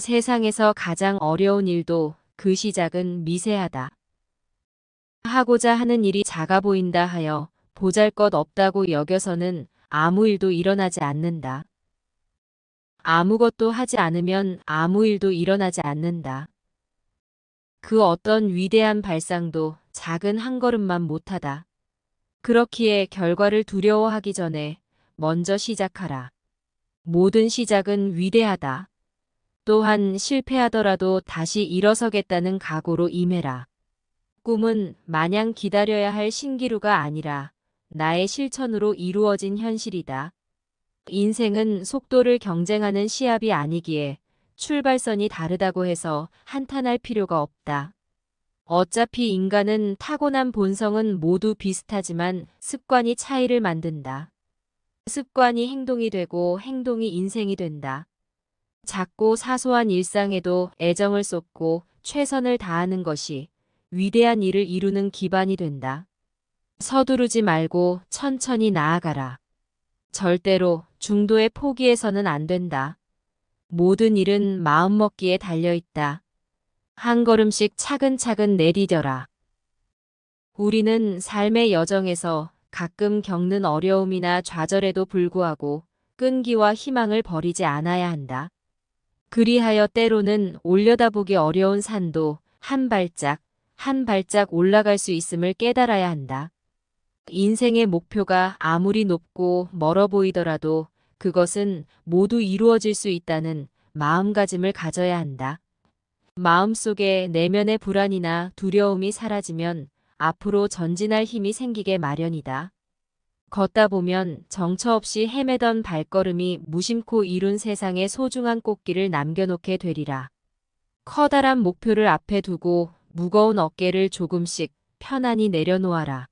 세상에서 가장 어려운 일도 그 시작은 미세하다. 하고자 하는 일이 작아 보인다 하여 보잘것없다고 여겨서는 아무 일도 일어나지 않는다. 아무것도 하지 않으면 아무 일도 일어나지 않는다. 그 어떤 위대한 발상도 작은 한 걸음만 못하다. 그렇기에 결과를 두려워하기 전에 먼저 시작하라. 모든 시작은 위대하다. 또한 실패하더라도 다시 일어서겠다는 각오로 임해라. 꿈은 마냥 기다려야 할 신기루가 아니라 나의 실천으로 이루어진 현실이다. 인생은 속도를 경쟁하는 시합이 아니기에 출발선이 다르다고 해서 한탄할 필요가 없다. 어차피 인간은 타고난 본성은 모두 비슷하지만 습관이 차이를 만든다. 습관이 행동이 되고 행동이 인생이 된다. 작고 사소한 일상에도 애정을 쏟고 최선을 다하는 것이 위대한 일을 이루는 기반이 된다. 서두르지 말고 천천히 나아가라. 절대로 중도에 포기해서는 안 된다. 모든 일은 마음먹기에 달려있다. 한 걸음씩 차근차근 내디뎌라. 우리는 삶의 여정에서 가끔 겪는 어려움이나 좌절에도 불구하고 끈기와 희망을 버리지 않아야 한다. 그리하여 때로는 올려다보기 어려운 산도 한 발짝, 한 발짝 올라갈 수 있음을 깨달아야 한다. 인생의 목표가 아무리 높고 멀어 보이더라도 그것은 모두 이루어질 수 있다는 마음가짐을 가져야 한다. 마음속에 내면의 불안이나 두려움이 사라지면 앞으로 전진할 힘이 생기게 마련이다. 걷다 보면 정처 없이 헤매던 발걸음이 무심코 이룬 세상의 소중한 꽃길을 남겨놓게 되리라. 커다란 목표를 앞에 두고 무거운 어깨를 조금씩 편안히 내려놓아라.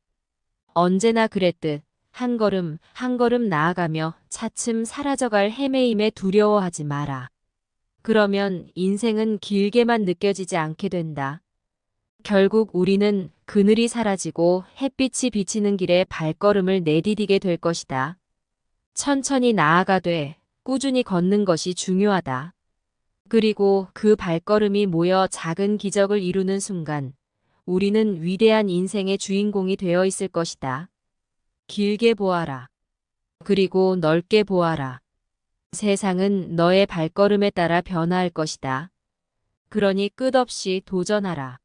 언제나 그랬듯 한 걸음 한 걸음 나아가며 차츰 사라져갈 헤매임에 두려워하지 마라. 그러면 인생은 길게만 느껴지지 않게 된다. 결국 우리는 그늘이 사라지고 햇빛이 비치는 길에 발걸음을 내디디게 될 것이다. 천천히 나아가되 꾸준히 걷는 것이 중요하다. 그리고 그 발걸음이 모여 작은 기적을 이루는 순간 우리는 위대한 인생의 주인공이 되어 있을 것이다. 길게 보아라. 그리고 넓게 보아라. 세상은 너의 발걸음에 따라 변화할 것이다. 그러니 끝없이 도전하라.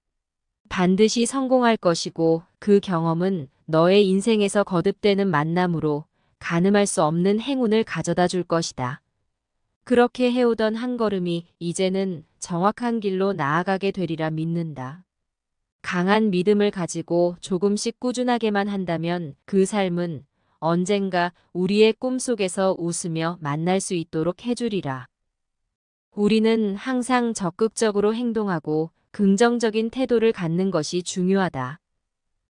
반드시 성공할 것이고 그 경험은 너의 인생에서 거듭되는 만남으로 가늠할 수 없는 행운을 가져다 줄 것이다. 그렇게 해오던 한 걸음이 이제는 정확한 길로 나아가게 되리라 믿는다. 강한 믿음을 가지고 조금씩 꾸준하게만 한다면 그 삶은 언젠가 우리의 꿈속에서 웃으며 만날 수 있도록 해주리라. 우리는 항상 적극적으로 행동하고 긍정적인 태도를 갖는 것이 중요하다.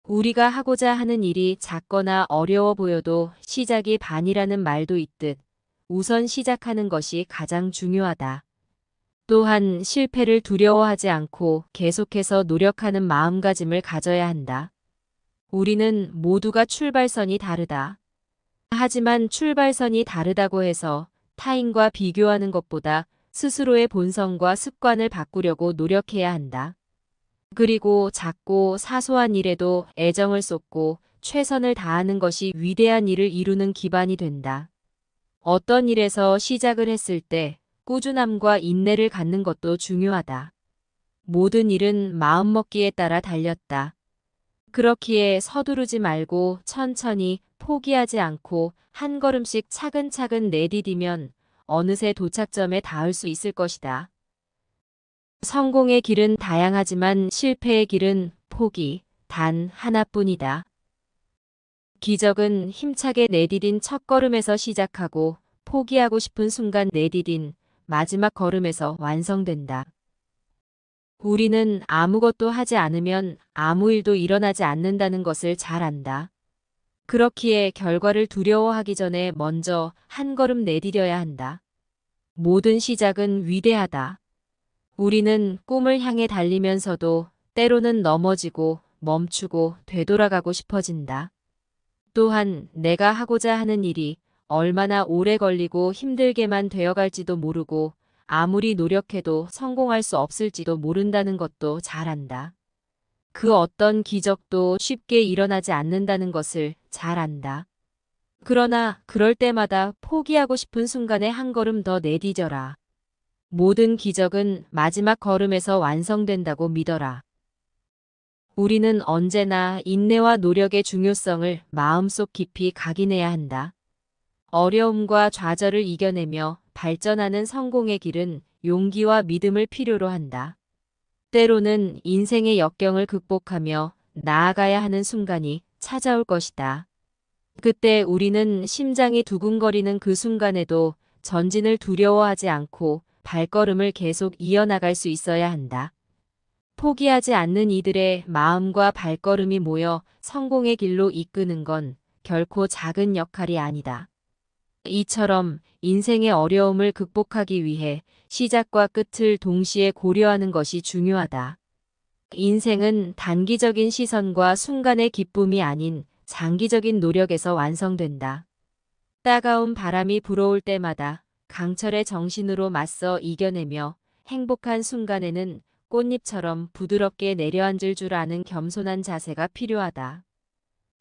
우리가 하고자 하는 일이 작거나 어려워 보여도 시작이 반이라는 말도 있듯 우선 시작하는 것이 가장 중요하다. 또한 실패를 두려워하지 않고 계속해서 노력하는 마음가짐을 가져야 한다. 우리는 모두가 출발선이 다르다. 하지만 출발선이 다르다고 해서 타인과 비교하는 것보다 스스로의 본성과 습관을 바꾸려고 노력해야 한다. 그리고 작고 사소한 일에도 애정을 쏟고 최선을 다하는 것이 위대한 일을 이루는 기반이 된다. 어떤 일에서 시작을 했을 때 꾸준함과 인내를 갖는 것도 중요하다. 모든 일은 마음먹기에 따라 달렸다. 그렇기에 서두르지 말고 천천히 포기하지 않고 한 걸음씩 차근차근 내디디면 어느새 도착점에 닿을 수 있을 것이다. 성공의 길은 다양하지만 실패의 길은 포기, 단 하나뿐이다. 기적은 힘차게 내디딘 첫 걸음에서 시작하고 포기하고 싶은 순간 내디딘 마지막 걸음에서 완성된다. 우리는 아무것도 하지 않으면 아무 일도 일어나지 않는다는 것을 잘 안다. 그렇기에 결과를 두려워하기 전에 먼저 한 걸음 내디뎌야 한다. 모든 시작은 위대하다. 우리는 꿈을 향해 달리면서도 때로는 넘어지고 멈추고 되돌아가고 싶어진다. 또한 내가 하고자 하는 일이 얼마나 오래 걸리고 힘들게만 되어갈지도 모르고 아무리 노력해도 성공할 수 없을지도 모른다는 것도 잘 안다. 그 어떤 기적도 쉽게 일어나지 않는다는 것을 잘 안다. 그러나 그럴 때마다 포기하고 싶은 순간에 한 걸음 더 내디뎌라. 모든 기적은 마지막 걸음에서 완성된다고 믿어라. 우리는 언제나 인내와 노력의 중요성을 마음속 깊이 각인해야 한다. 어려움과 좌절을 이겨내며 발전하는 성공의 길은 용기와 믿음을 필요로 한다. 때로는 인생의 역경을 극복하며 나아가야 하는 순간이 찾아올 것이다. 그때 우리는 심장이 두근거리는 그 순간에도 전진을 두려워하지 않고 발걸음을 계속 이어나갈 수 있어야 한다. 포기하지 않는 이들의 마음과 발걸음이 모여 성공의 길로 이끄는 건 결코 작은 역할이 아니다. 이처럼 인생의 어려움을 극복하기 위해 시작과 끝을 동시에 고려하는 것이 중요하다. 인생은 단기적인 시선과 순간의 기쁨이 아닌 장기적인 노력에서 완성된다. 따가운 바람이 불어올 때마다 강철의 정신으로 맞서 이겨내며 행복한 순간에는 꽃잎처럼 부드럽게 내려앉을 줄 아는 겸손한 자세가 필요하다.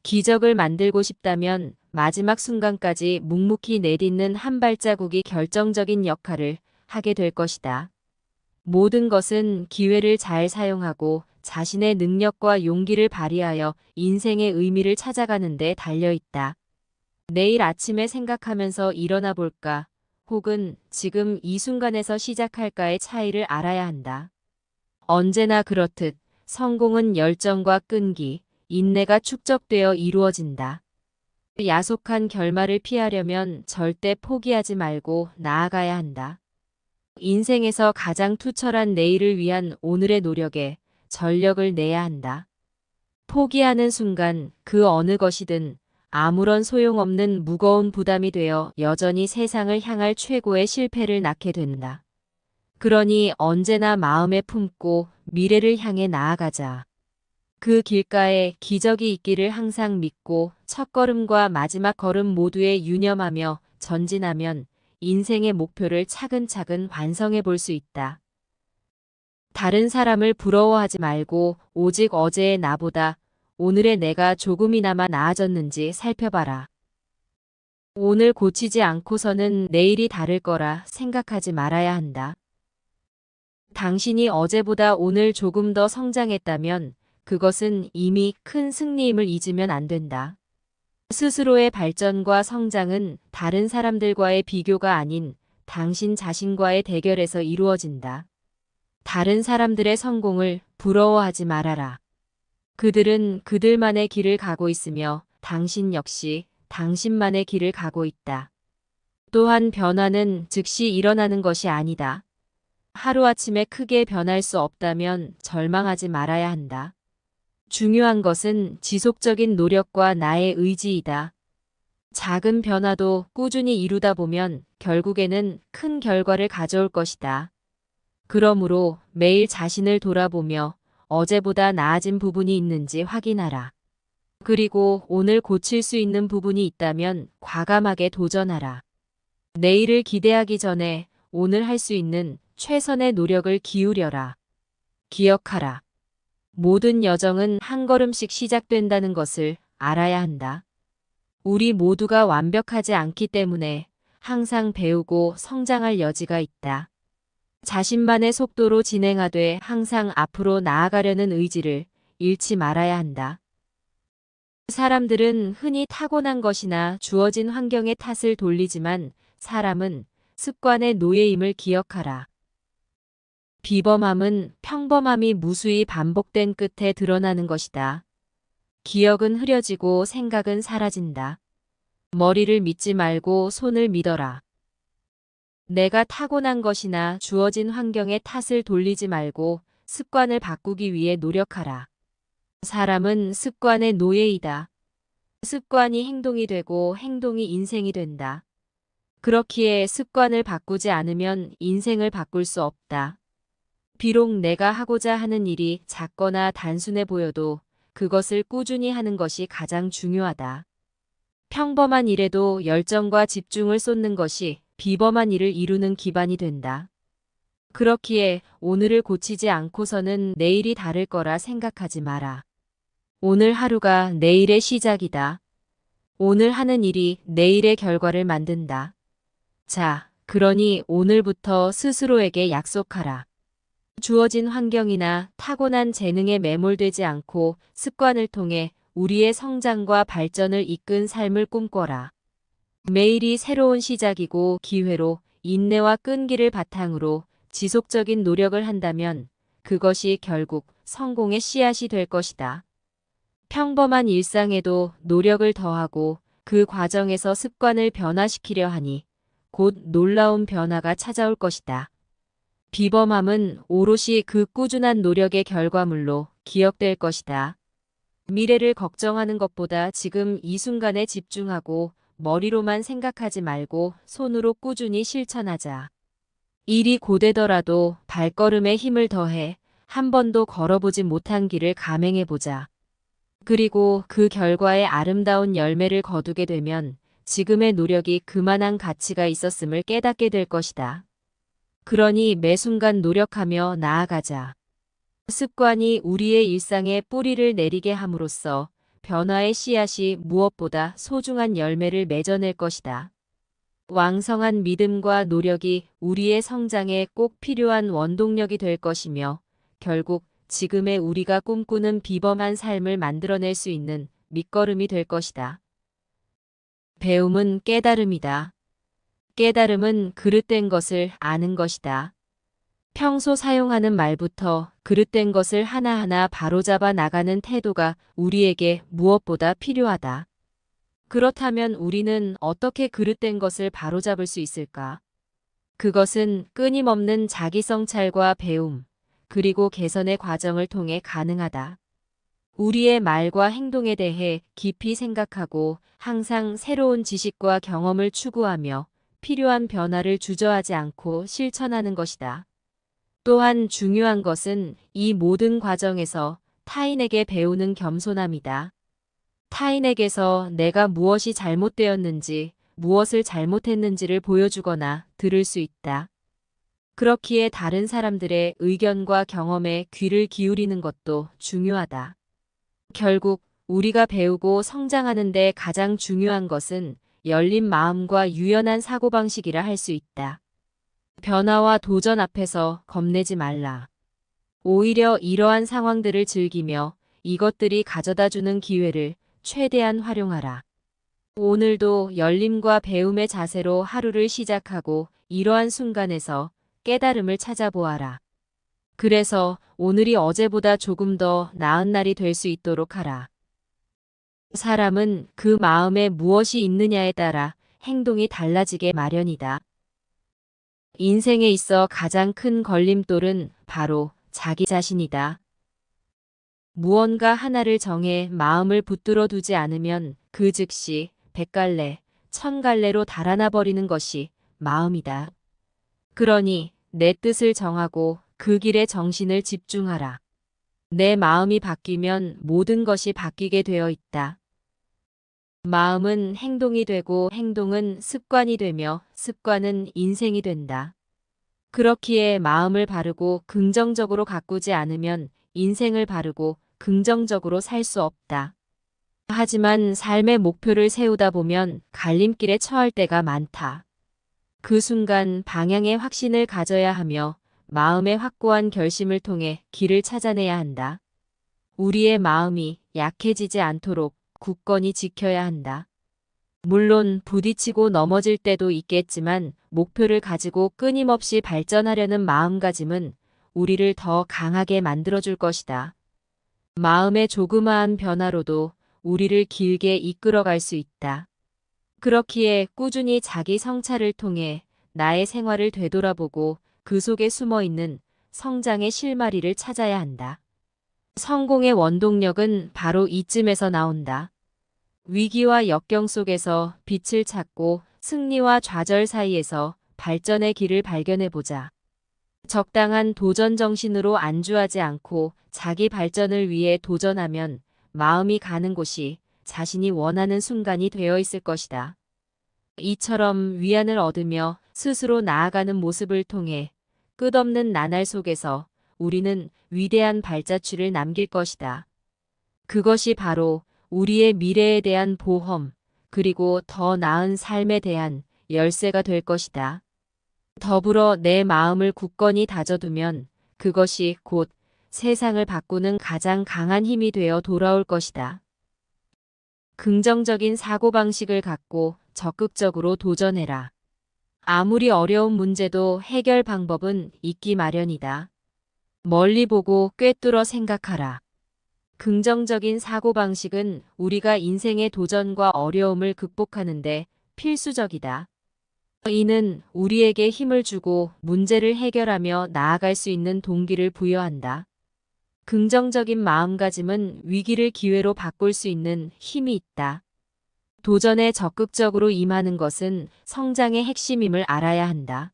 기적을 만들고 싶다면 마지막 순간까지 묵묵히 내딛는 한 발자국이 결정적인 역할을 하게 될 것이다. 모든 것은 기회를 잘 사용하고 자신의 능력과 용기를 발휘하여 인생의 의미를 찾아가는 데 달려 있다. 내일 아침에 생각하면서 일어나 볼까? 혹은 지금 이 순간에서 시작할까의 차이를 알아야 한다. 언제나 그렇듯 성공은 열정과 끈기, 인내가 축적되어 이루어진다. 야속한 결말을 피하려면 절대 포기하지 말고 나아가야 한다. 인생에서 가장 투철한 내일을 위한 오늘의 노력에 전력을 내야 한다. 포기하는 순간 그 어느 것이든 아무런 소용없는 무거운 부담이 되어 여전히 세상을 향할 최고의 실패를 낳게 된다. 그러니 언제나 마음에 품고 미래를 향해 나아가자. 그 길가에 기적이 있기를 항상 믿고 첫걸음과 마지막 걸음 모두에 유념하며 전진하면 인생의 목표를 차근차근 완성해 볼 수 있다. 다른 사람을 부러워하지 말고 오직 어제의 나보다 오늘의 내가 조금이나마 나아졌는지 살펴봐라. 오늘 고치지 않고서는 내일이 다를 거라 생각하지 말아야 한다. 당신이 어제보다 오늘 조금 더 성장했다면 그것은 이미 큰 승리임을 잊으면 안 된다. 스스로의 발전과 성장은 다른 사람들과의 비교가 아닌 당신 자신과의 대결에서 이루어진다. 다른 사람들의 성공을 부러워하지 말아라. 그들은 그들만의 길을 가고 있으며 당신 역시 당신만의 길을 가고 있다. 또한 변화는 즉시 일어나는 것이 아니다. 하루아침에 크게 변할 수 없다면 절망하지 말아야 한다. 중요한 것은 지속적인 노력과 나의 의지이다. 작은 변화도 꾸준히 이루다 보면 결국에는 큰 결과를 가져올 것이다. 그러므로 매일 자신을 돌아보며 어제보다 나아진 부분이 있는지 확인하라. 그리고 오늘 고칠 수 있는 부분이 있다면 과감하게 도전하라. 내일을 기대하기 전에 오늘 할 수 있는 최선의 노력을 기울여라. 기억하라. 모든 여정은 한 걸음씩 시작된다는 것을 알아야 한다. 우리 모두가 완벽하지 않기 때문에 항상 배우고 성장할 여지가 있다. 자신만의 속도로 진행하되 항상 앞으로 나아가려는 의지를 잃지 말아야 한다. 사람들은 흔히 타고난 것이나 주어진 환경의 탓을 돌리지만 사람은 습관의 노예임을 기억하라. 비범함은 평범함이 무수히 반복된 끝에 드러나는 것이다. 기억은 흐려지고 생각은 사라진다. 머리를 믿지 말고 손을 믿어라. 내가 타고난 것이나 주어진 환경의 탓을 돌리지 말고 습관을 바꾸기 위해 노력하라. 사람은 습관의 노예이다. 습관이 행동이 되고 행동이 인생이 된다. 그렇기에 습관을 바꾸지 않으면 인생을 바꿀 수 없다. 비록 내가 하고자 하는 일이 작거나 단순해 보여도 그것을 꾸준히 하는 것이 가장 중요하다. 평범한 일에도 열정과 집중을 쏟는 것이 비범한 일을 이루는 기반이 된다. 그렇기에 오늘을 고치지 않고서는 내일이 다를 거라 생각하지 마라. 오늘 하루가 내일의 시작이다. 오늘 하는 일이 내일의 결과를 만든다. 자, 그러니 오늘부터 스스로에게 약속하라. 주어진 환경이나 타고난 재능에 매몰되지 않고 습관을 통해 우리의 성장과 발전을 이끈 삶을 꿈꿔라. 매일이 새로운 시작이고 기회로 인내와 끈기를 바탕으로 지속적인 노력을 한다면 그것이 결국 성공의 씨앗이 될 것이다. 평범한 일상에도 노력을 더하고 그 과정에서 습관을 변화시키려 하니 곧 놀라운 변화가 찾아올 것이다. 비범함은 오롯이 그 꾸준한 노력의 결과물로 기억될 것이다. 미래를 걱정하는 것보다 지금 이 순간에 집중하고 머리로만 생각하지 말고 손으로 꾸준히 실천하자. 일이 고되더라도 발걸음에 힘을 더해 한 번도 걸어보지 못한 길을 감행해보자. 그리고 그 결과에 아름다운 열매를 거두게 되면 지금의 노력이 그만한 가치가 있었음을 깨닫게 될 것이다. 그러니 매 순간 노력하며 나아가자. 습관이 우리의 일상에 뿌리를 내리게 함으로써 변화의 씨앗이 무엇보다 소중한 열매를 맺어낼 것이다. 왕성한 믿음과 노력이 우리의 성장에 꼭 필요한 원동력이 될 것이며 결국 지금의 우리가 꿈꾸는 비범한 삶을 만들어낼 수 있는 밑거름이 될 것이다. 배움은 깨달음이다. 깨달음은 그릇된 것을 아는 것이다. 평소 사용하는 말부터 그릇된 것을 하나하나 바로잡아 나가는 태도가 우리에게 무엇보다 필요하다. 그렇다면 우리는 어떻게 그릇된 것을 바로잡을 수 있을까? 그것은 끊임없는 자기 성찰과 배움, 그리고 개선의 과정을 통해 가능하다. 우리의 말과 행동에 대해 깊이 생각하고 항상 새로운 지식과 경험을 추구하며 필요한 변화를 주저하지 않고 실천하는 것이다. 또한 중요한 것은 이 모든 과정에서 타인에게 배우는 겸손함이다. 타인에게서 내가 무엇이 잘못되었는지, 무엇을 잘못했는지를 보여주거나 들을 수 있다. 그렇기에 다른 사람들의 의견과 경험에 귀를 기울이는 것도 중요하다. 결국 우리가 배우고 성장하는 데 가장 중요한 것은 열린 마음과 유연한 사고방식이라 할 수 있다. 변화와 도전 앞에서 겁내지 말라. 오히려 이러한 상황들을 즐기며 이것들이 가져다주는 기회를 최대한 활용하라. 오늘도 열림과 배움의 자세로 하루를 시작하고 이러한 순간에서 깨달음을 찾아보아라. 그래서 오늘이 어제보다 조금 더 나은 날이 될 수 있도록 하라. 사람은 그 마음에 무엇이 있느냐에 따라 행동이 달라지게 마련이다. 인생에 있어 가장 큰 걸림돌은 바로 자기 자신이다. 무언가 하나를 정해 마음을 붙들어 두지 않으면 그 즉시 100갈래, 1000갈래로 달아나 버리는 것이 마음이다. 그러니 내 뜻을 정하고 그 길에 정신을 집중하라. 내 마음이 바뀌면 모든 것이 바뀌게 되어 있다. 마음은 행동이 되고 행동은 습관이 되며 습관은 인생이 된다. 그렇기에 마음을 바르고 긍정적으로 가꾸지 않으면 인생을 바르고 긍정적으로 살 수 없다. 하지만 삶의 목표를 세우다 보면 갈림길에 처할 때가 많다. 그 순간 방향의 확신을 가져야 하며 마음의 확고한 결심을 통해 길을 찾아내야 한다. 우리의 마음이 약해지지 않도록 굳건히 지켜야 한다. 물론 부딪히고 넘어질 때도 있겠지만 목표를 가지고 끊임없이 발전하려는 마음가짐은 우리를 더 강하게 만들어줄 것이다. 마음의 조그마한 변화로도 우리를 길게 이끌어갈 수 있다. 그렇기에 꾸준히 자기 성찰을 통해 나의 생활을 되돌아보고 그 속에 숨어있는 성장의 실마리를 찾아야 한다. 성공의 원동력은 바로 이쯤에서 나온다. 위기와 역경 속에서 빛을 찾고 승리와 좌절 사이에서 발전의 길을 발견해보자. 적당한 도전 정신으로 안주하지 않고 자기 발전을 위해 도전하면 마음이 가는 곳이 자신이 원하는 순간이 되어 있을 것이다. 이처럼 위안을 얻으며 스스로 나아가는 모습을 통해 끝없는 나날 속에서 우리는 위대한 발자취를 남길 것이다. 그것이 바로 우리의 미래에 대한 보험, 그리고 더 나은 삶에 대한 열쇠가 될 것이다. 더불어 내 마음을 굳건히 다져두면 그것이 곧 세상을 바꾸는 가장 강한 힘이 되어 돌아올 것이다. 긍정적인 사고방식을 갖고 적극적으로 도전해라. 아무리 어려운 문제도 해결 방법은 있기 마련이다. 멀리 보고 꿰뚫어 생각하라. 긍정적인 사고방식은 우리가 인생의 도전과 어려움을 극복하는데 필수적이다. 이는 우리에게 힘을 주고 문제를 해결하며 나아갈 수 있는 동기를 부여한다. 긍정적인 마음가짐은 위기를 기회로 바꿀 수 있는 힘이 있다. 도전에 적극적으로 임하는 것은 성장의 핵심임을 알아야 한다.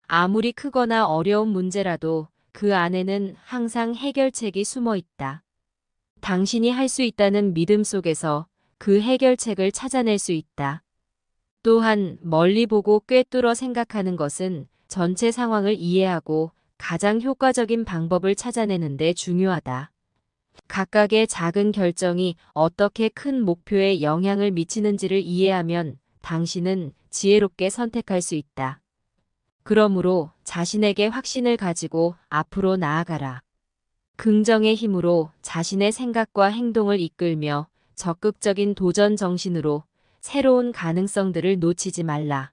아무리 크거나 어려운 문제라도 그 안에는 항상 해결책이 숨어 있다. 당신이 할 수 있다는 믿음 속에서 그 해결책을 찾아낼 수 있다. 또한 멀리 보고 꿰뚫어 생각하는 것은 전체 상황을 이해하고 가장 효과적인 방법을 찾아내는 데 중요하다. 각각의 작은 결정이 어떻게 큰 목표에 영향을 미치는지를 이해하면 당신은 지혜롭게 선택할 수 있다. 그러므로 자신에게 확신을 가지고 앞으로 나아가라. 긍정의 힘으로 자신의 생각과 행동을 이끌며 적극적인 도전 정신으로 새로운 가능성들을 놓치지 말라.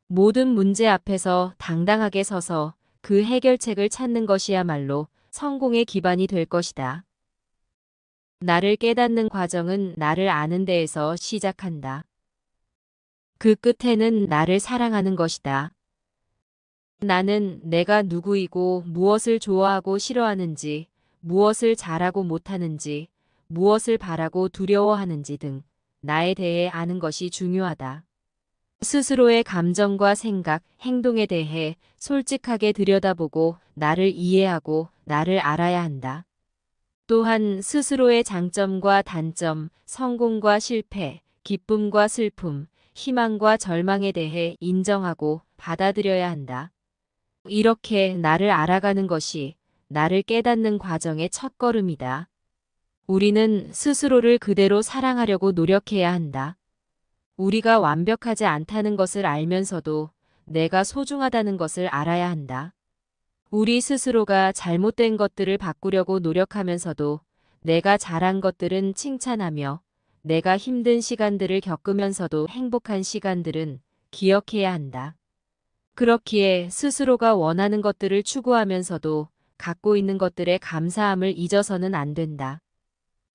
모든 문제 앞에서 당당하게 서서 그 해결책을 찾는 것이야말로 성공의 기반이 될 것이다. 나를 깨닫는 과정은 나를 아는 데에서 시작한다. 그 끝에는 나를 사랑하는 것이다. 나는 내가 누구이고 무엇을 좋아하고 싫어하는지, 무엇을 잘하고 못하는지, 무엇을 바라고 두려워하는지 등 나에 대해 아는 것이 중요하다. 스스로의 감정과 생각, 행동에 대해 솔직하게 들여다보고 나를 이해하고 나를 알아야 한다. 또한 스스로의 장점과 단점, 성공과 실패, 기쁨과 슬픔, 희망과 절망에 대해 인정하고 받아들여야 한다. 이렇게 나를 알아가는 것이 나를 깨닫는 과정의 첫걸음이다. 우리는 스스로를 그대로 사랑하려고 노력해야 한다. 우리가 완벽하지 않다는 것을 알면서도 내가 소중하다는 것을 알아야 한다. 우리 스스로가 잘못된 것들을 바꾸려고 노력하면서도 내가 잘한 것들은 칭찬하며 내가 힘든 시간들을 겪으면서도 행복한 시간들은 기억해야 한다. 그렇기에 스스로가 원하는 것들을 추구하면서도 갖고 있는 것들의 감사함을 잊어서는 안 된다.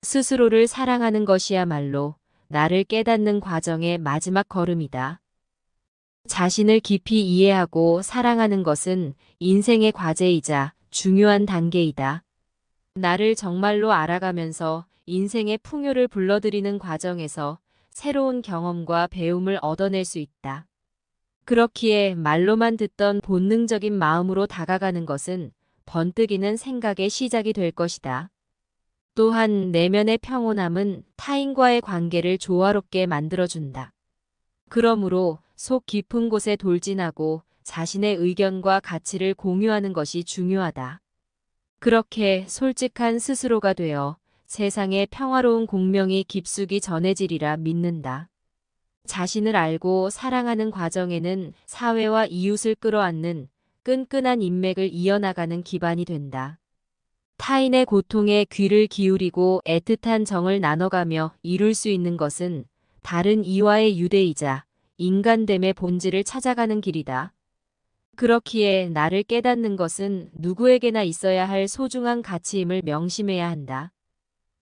스스로를 사랑하는 것이야말로 나를 깨닫는 과정의 마지막 걸음이다. 자신을 깊이 이해하고 사랑하는 것은 인생의 과제이자 중요한 단계이다. 나를 정말로 알아가면서 인생의 풍요를 불러들이는 과정에서 새로운 경험과 배움을 얻어낼 수 있다. 그렇기에 말로만 듣던 본능적인 마음으로 다가가는 것은 번뜩이는 생각의 시작이 될 것이다. 또한 내면의 평온함은 타인과의 관계를 조화롭게 만들어준다. 그러므로 속 깊은 곳에 돌진하고 자신의 의견과 가치를 공유하는 것이 중요하다. 그렇게 솔직한 스스로가 되어 세상에 평화로운 공명이 깊숙이 전해지리라 믿는다. 자신을 알고 사랑하는 과정에는 사회와 이웃을 끌어안는 끈끈한 인맥을 이어나가는 기반이 된다. 타인의 고통에 귀를 기울이고 애틋한 정을 나눠가며 이룰 수 있는 것은 다른 이와의 유대이자 인간됨의 본질을 찾아가는 길이다. 그렇기에 나를 깨닫는 것은 누구에게나 있어야 할 소중한 가치임을 명심해야 한다.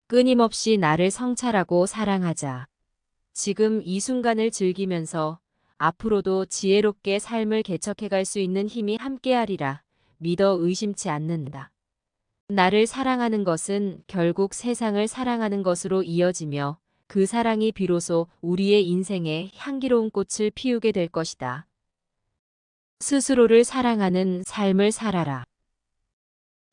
끊임없이 나를 성찰하고 사랑하자. 지금 이 순간을 즐기면서 앞으로도 지혜롭게 삶을 개척해갈 수 있는 힘이 함께하리라 믿어 의심치 않는다. 나를 사랑하는 것은 결국 세상을 사랑하는 것으로 이어지며 그 사랑이 비로소 우리의 인생에 향기로운 꽃을 피우게 될 것이다. 스스로를 사랑하는 삶을 살아라.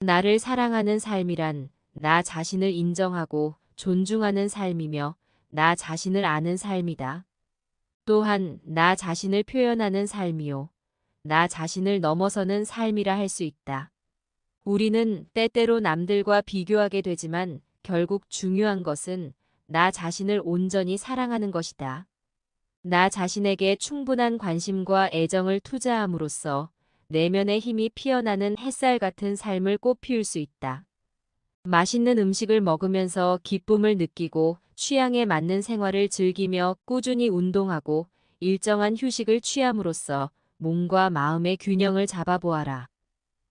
나를 사랑하는 삶이란 나 자신을 인정하고 존중하는 삶이며 나 자신을 아는 삶이다. 또한 나 자신을 표현하는 삶이요. 나 자신을 넘어서는 삶이라 할 수 있다. 우리는 때때로 남들과 비교하게 되지만 결국 중요한 것은 나 자신을 온전히 사랑하는 것이다. 나 자신에게 충분한 관심과 애정을 투자함으로써 내면의 힘이 피어나는 햇살 같은 삶을 꽃피울 수 있다. 맛있는 음식을 먹으면서 기쁨을 느끼고 취향에 맞는 생활을 즐기며 꾸준히 운동하고 일정한 휴식을 취함으로써 몸과 마음의 균형을 잡아보아라.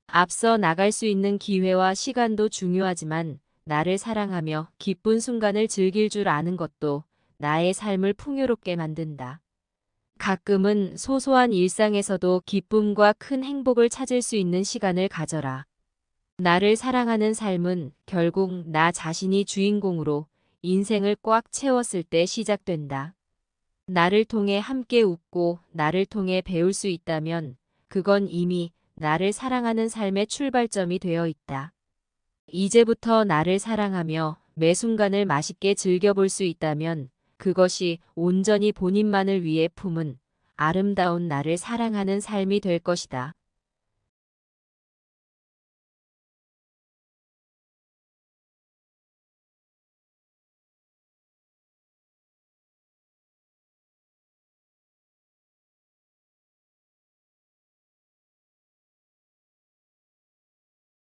앞서 나갈 수 있는 기회와 시간도 중요하지만 나를 사랑하며 기쁜 순간을 즐길 줄 아는 것도 나의 삶을 풍요롭게 만든다. 가끔은 소소한 일상에서도 기쁨과 큰 행복을 찾을 수 있는 시간을 가져라. 나를 사랑하는 삶은 결국 나 자신이 주인공으로 인생을 꽉 채웠을 때 시작된다. 나를 통해 함께 웃고 나를 통해 배울 수 있다면 그건 이미 나를 사랑하는 삶의 출발점이 되어 있다. 이제부터 나를 사랑하며 매 순간을 맛있게 즐겨볼 수 있다면 그것이 온전히 본인만을 위해 품은 아름다운 나를 사랑하는 삶이 될 것이다.